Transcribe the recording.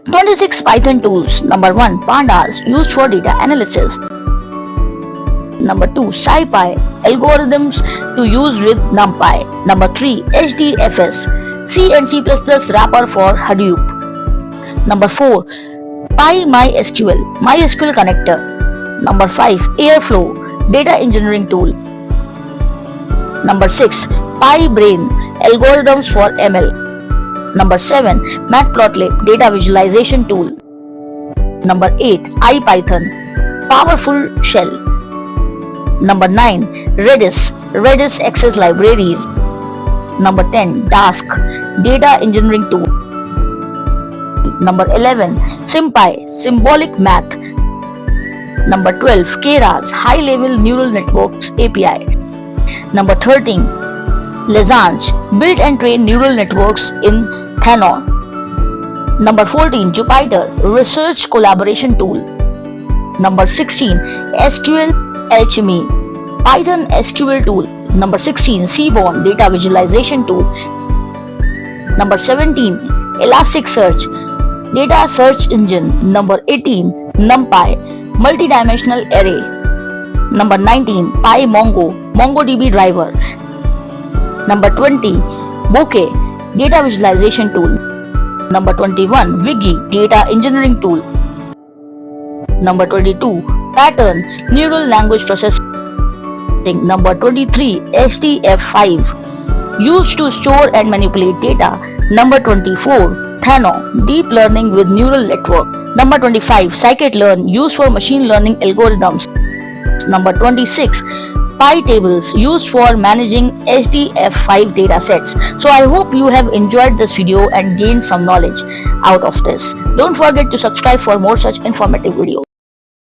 26 Python tools. Number 1. Pandas, used for data analysis. Number 2. SciPy, algorithms to use with NumPy. Number 3. HDFS, C and C++ wrapper for Hadoop. Number 4. PyMySQL, MySQL connector. Number 5. Airflow, data engineering tool. Number 6. PyBrain, algorithms for ML. Number 7. Matplotlib, data visualization tool. Number 8. IPython, powerful shell. Number 9. Redis access libraries. Number 10. Dask, data engineering tool. Number 11. SymPy, symbolic math. Number 12. Keras, high-level neural networks API. Number 13. Lezange, build and train neural networks in Thanon. Number 14. Jupyter, research collaboration tool. Number 16. SQL Alchemy, Python SQL tool. Number 16. Seaborn, data visualization tool. Number 17. Elasticsearch, data search engine. Number 18. NumPy, multidimensional array. Number 19. PyMongo, MongoDB driver. Number 20. Bokeh, data visualization tool. Number 21. Wigi, data engineering tool. Number 22. Pattern, neural language processing. Number 23. HDF5, used to store and manipulate data. Number 24. Thano, deep learning with neural network. Number 25. Scikit-learn, used for machine learning algorithms. Number 26. PyTables, used for managing HDF5 datasets. So I hope you have enjoyed this video and gained some knowledge out of this. Don't forget to subscribe for more such informative videos.